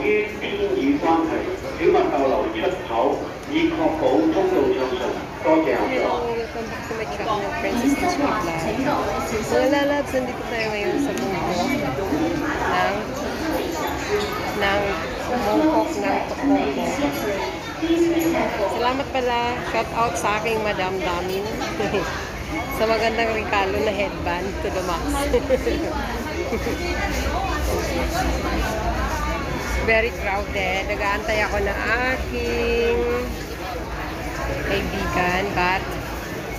於天雨關係，小麥逗留出口，以確保通道暢順。多謝合作。Welcome back to my channel, Princess H. Vlog. Mga lalabs, nandito tayo ngayon sa bungko ng Mongkok ng Tokoko. Salamat pala, shout out sa aking Madam Damin sa magandang regalo na headband to the max. Very crowded. Nag-aantay ako ng aking kaibigan, but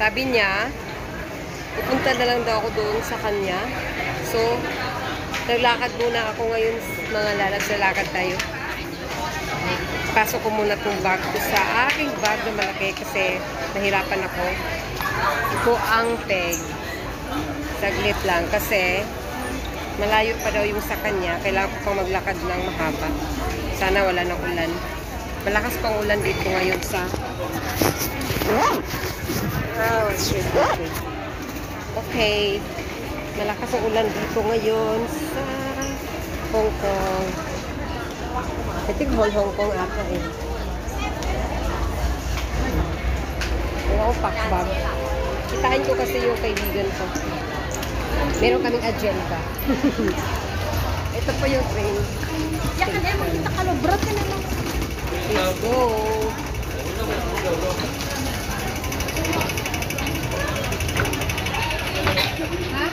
sabi niya pupunta na lang daw ako doon sa kanya. So naglakad muna ako ngayon, mga lalabs. Nalakad tayo. Pasok ko muna itong bag ko sa aking bag na malaki kasi nahirapan ako. Ito ang peg. Saglit lang kasi malayo pa daw yung sa kanya. Kailangan ko pang maglakad ng mahaba. Sana wala ng ulan. Malakas pang ulan dito ngayon sa okay. Malakas ang ulan dito ngayon sa Hong Kong. I think Hong Kong ata eh. Wala akong pakbag. Kitain ko kasi yung kaibigan ko. Meron kaming agenda. Ito pa yung train. Yakan ay makita ka lobrat ka naman. Let's go. Ha?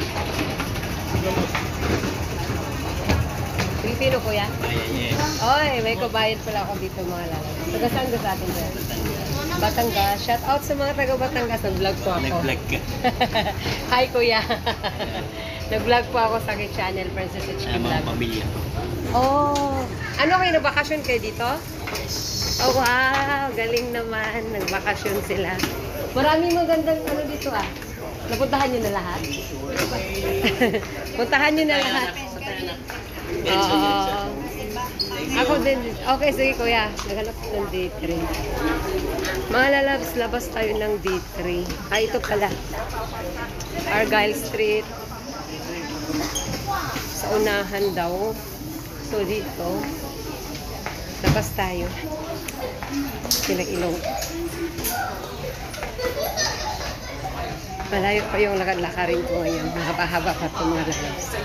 Pilipino ko yan? Yes. Oy, may kabayan pala ako dito mga lalaki. Taga saan ka sa atin dyan? Batangas. Shout out sa mga taga Batangas. Nag-vlog po ako. Nag-vlog ka. Hi kuya. Nag-vlog po ako sa aking channel, Princess H. Sa mga Vlog. pamilya ko. Oh, ano kayo, nagbakasyon kayo dito? Oh wow, galing naman. Nagbakasyon sila. Maraming magandang ano dito ah. Napuntahan nyo na lahat? Puntahan nyo na lahat. Oo. Ako din. Okay, sige kuya. Naghanap ng D3. Mga lalabs, labas tayo ng D3. Ah, ito pala. Argyle Street. Sa unahan daw. So, dito. Labas tayo. Sila ilong. Malayo pa yung lakad-lakarin ko ngayon. Mahaba-haba pa ito mga lalabs.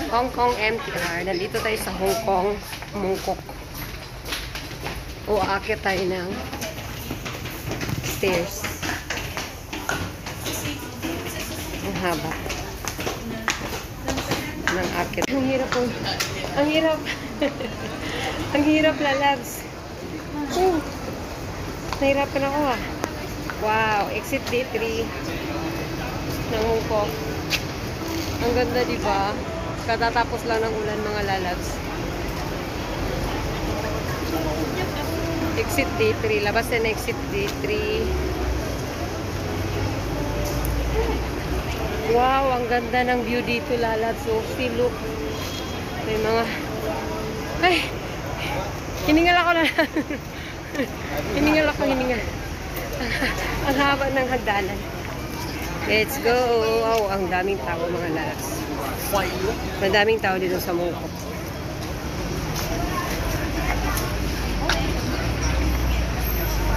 Hong Kong MTR. Nandito tayo sa Hong Kong Mongkok. O, aakyat tayo ng stairs. Ang haba ng aakyat. Ang hirap po. Ang hirap. Ang hirap, lalabs. Nahirapan ako ah. Wow, exit D3 ng Mongkok. Ang ganda, di ba? Katatapos lang ng ulan, mga lalabs. Exit D3, labas na exit D3. Wow, ang ganda ng view dito, lalabs. So, see, look. May mga ay, hiningal ako na. hiningal. Ang haba ng hagdanan. Let's go. Oh, ang daming tao, mga lalabs. Madaming tao dito sa Mongkok.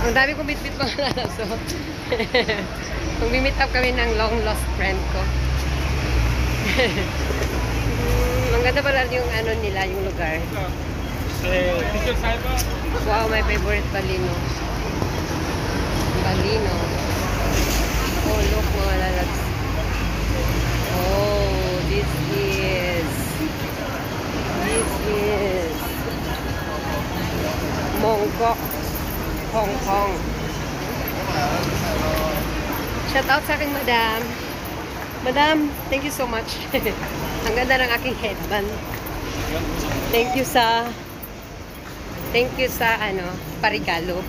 Ang dami kong bit-bit, mga lalabs. So, mag-meet up kami ng long lost friend ko. Ang ganda pala yung ano nila, yung lugar. Wow, my favorite balino. Balino. Oh, look, mga lalabs. Oh, this is Mongkok, Hong Kong. Shout out sa aking madam. Madam, thank you so much. Ang ganda ng aking headband. Thank you sa ano, parigalo.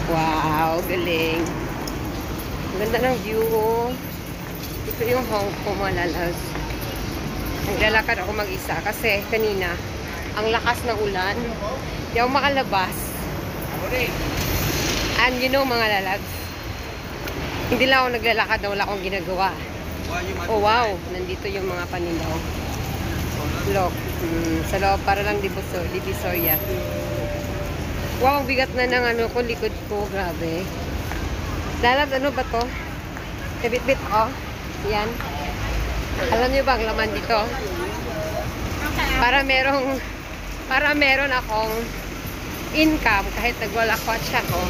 Wow, galing. Ang ganda ng view. Ito yung Hong Kong, mga lalabs. Naglalakad ako mag-isa kasi kanina ang lakas ng ulan. Hindi ako makalabas. And you know, mga lalabs, hindi lang ako naglalakad na wala akong ginagawa. Oh wow, nandito yung mga panindaw. Look. Sa loob, para lang Divisoria. Wow, ang bigat na ng ano ko, likod ko. Grabe. Lalabs, ano ba to? Bit-bit ko. Yan. Alam niyo ba ang laman dito? Para meron akong income kahit nagwala-kwatch ako.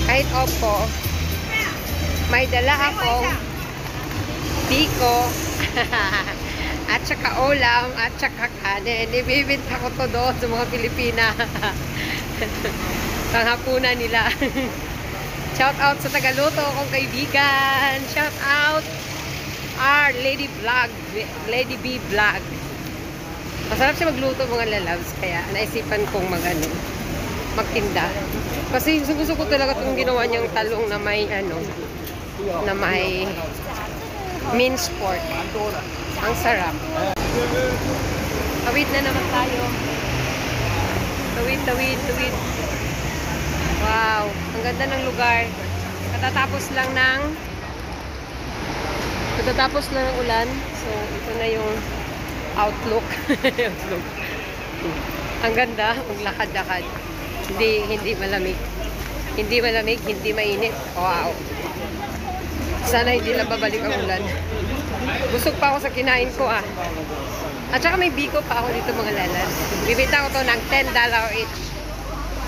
Kahit opo, may dala akong biko at saka ulam at saka kanin. Ibibinta ko to doon sa mga Pilipina. Panghapunan nila. Shout out sa tagaluto kong kaibigan. Shout out our Lady B Vlog. Masarap siya magluto mga lalabs, kaya naisipan kong magtinda. Kasi gusto ko talaga itong ginawa niyang talong na may na may minced pork. Ang sarap. Tawid na naman tayo. Tawid. Wow, ang ganda ng lugar. Katatapos lang ng ulan. So, ito na yung outlook. Ang ganda, maglakad-lakad. Hindi malamig. Hindi mainit. Wow. Sana hindi lang babalik ang ulan. Busog pa ako sa kinain ko ah. At saka may biko pa ako dito mga lalas. Bibenta ko to ng $10 each.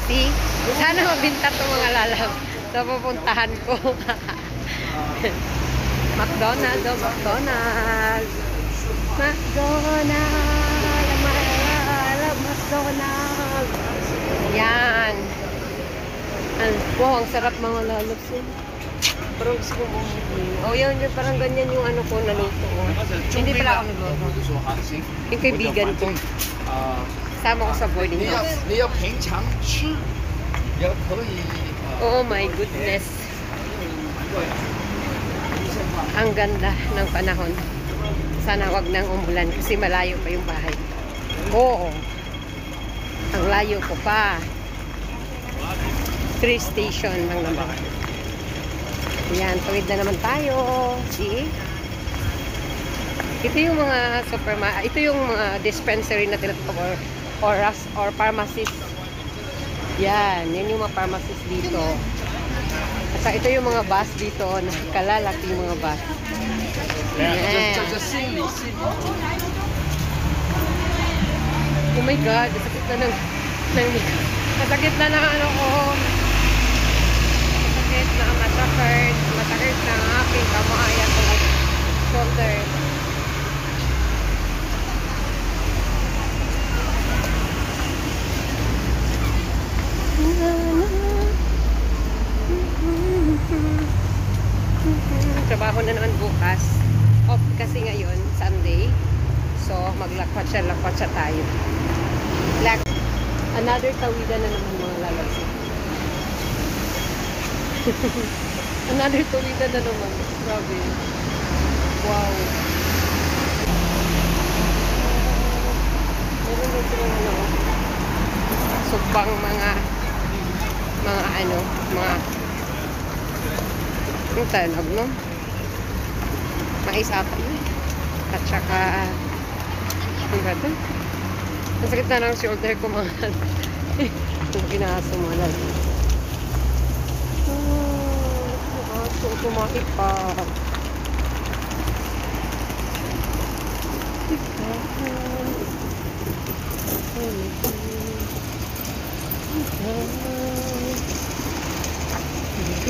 See? Sana mabinta to mga lalas sa pupuntahan ko. McDonald's. Yan. Wow, ang sarap mga lalabs yun. Parang gusto ko oh, yun, parang ganyan yung ano ko, naluto ko. Hindi pala ako nagluto. Yung kaibigan ko. Sama ko sa boarding house. Oh my goodness. Ang ganda ng panahon. Sana wag nang umulan kasi malayo pa yung bahay. Oo. Ang layo ko pa. 3 station lang naman. Yan, tawid na naman tayo. See? Ito yung mga ito yung mga dispensary na tinatawag or pharmacist. Yan, yan yung mga pharmacist dito. At saka ito yung mga bus dito, nakalalaki yung mga bus. Yan. Oh my God, masakit na masakit na ng ano ko. Masakit na ang aking kamay at shoulder. Trabaho na naman bukas. Off kasi ngayon, Sunday. So, maglakwatsa tayo. Another tawidan na naman mga lalagsi. Another tawidan na naman. Grabe. Wow. Meron na silang sugbang mga yung tanog, no? Mais ata yun. At saka yung gato. Masakit na ng shoulder ko mga yung ginaso mo lang. So automatic pa.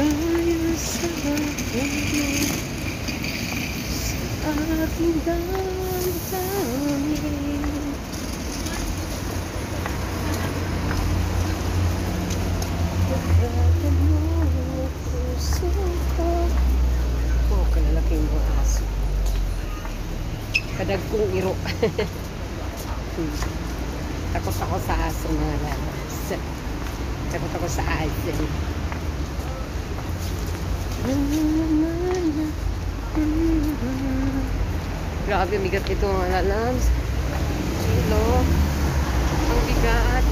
Gaya sa aking damdamin. Pagkatan mo puso ko. Oh, kalalaking mga aso. Kadag kong iro. Takot ako sa aso mga lalas. Takot ako sa aso. Grabe, bigat ito mga lalams. Hello. Ang bigat.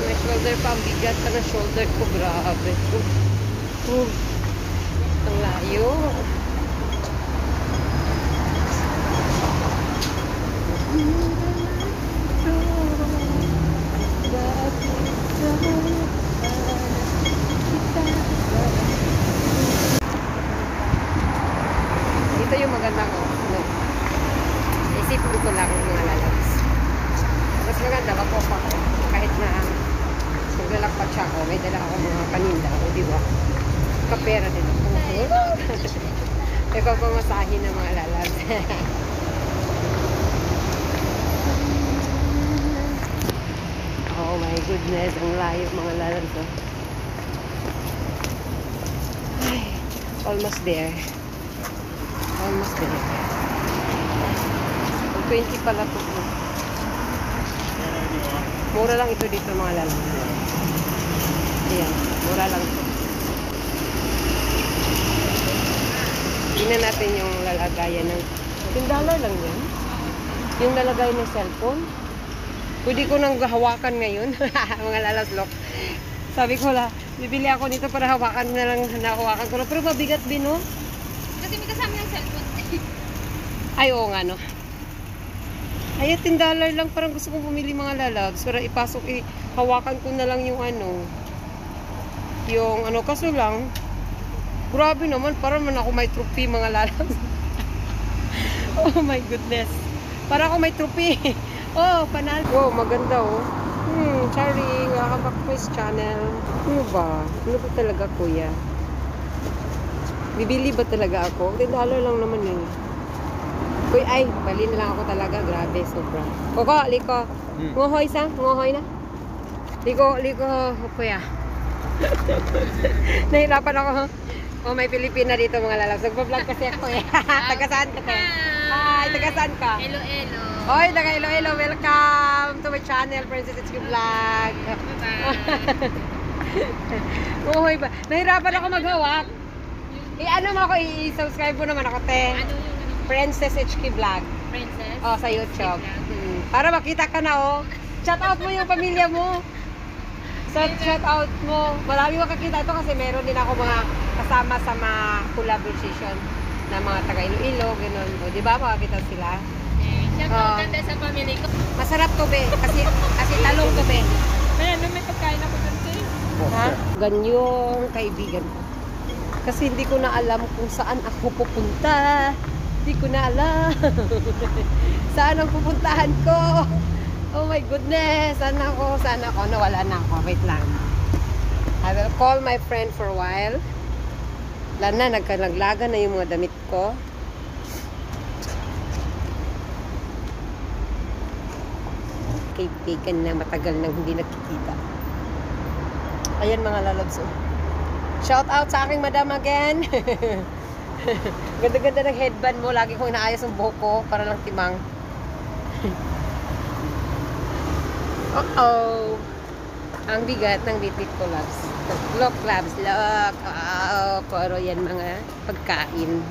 May shoulder pa. Ang bigat pa na shoulder ko. Grabe. Ang layo. Isipin ko lang mga lalabs. Mas maganda, mag-off ako. Kahit na maglalakpat siya ako, may dala ako mga paninda. O diba? Kapera din ako. Ikaw pamasahin ng mga lalabs. Oh my goodness, ang layo mga lalabs. Oh. Ay, almost there. Almost there. 20 pala ito. Mura lang ito dito mga lalabs. Ayan, mura lang ito. Tingnan natin yung lalagayan ng $10 lang yan. Yung lalagay ng cellphone. Pwede ko nang hawakan ngayon. Mga lalaslok. Sabi ko bibili ako nito para hawakan na lang, nahawakan ko na. Pero mabigat din, no? Kasi may kasama ng cellphone. Ay, oo nga, no? Ay, $10 lang. Parang gusto kong bumili mga lalabs. Para ipasok, hawakan ko na lang yung kaso lang, grabe naman, parang man ako may trophy mga lalabs. Oh my goodness. Para ako may trophy. Oh, panalo. Wow, maganda oh. Sorry, welcome back to my channel. Ano ba? Ano ba talaga, kuya? Bibili ba talaga ako? $10 lang naman eh. Uy, ay, bali na lang ako talaga. Grabe, sobra. Koko, liko. Ngohoy sa? Ngohoy na? Liko, kuya. Nahirapan ako. Oh, may Pilipina dito mga lalabs. Nagpa-vlog kasi ako eh. Taga saan ka te? Hi, taga saan ka? Hello. Hoy, taga Iloilo. Welcome to my channel, Princess HQ Vlog. Bye-bye. Uy, ba? Nahirapan ako maghawak. Ano mo ako, i-subscribe mo naman ako, te. Ano yung Princess HQ Vlog. princess? Oh, sa YouTube. Para makita ka na, oh. Shout out mo yung pamilya mo. Shout out mo. Marami makakita ito kasi meron din ako mga kasama sa mga collaboration na mga taga Iloilo, gano'n. O, di ba? Makakita sila. Shout out ganda sa family ko. Masarap to, be. Kasi talong to, be. Kaya may pagkain ako dun sa'yo. Ha? Ganyong kaibigan ko. Kasi hindi ko na alam kung saan ako pupunta. Hindi ko na alam. Saan ang pupuntahan ko? Oh my goodness. Saan ako? Nawala na ako. Wait lang. I will call my friend for a while. Wala na. Nagkalaglaga na yung mga damit ko. Kaibigan na matagal nang hindi nakikita. Ayan mga lalabs. Shout out sa aking madam again. Ganda-ganda ng headband mo. Lagi kong inaayos ang buhok ko para lang timang. Uh-oh. Ang bigat ng bitbit ko, labs. Look, labs. Look. Oh, puro yan mga pagkain.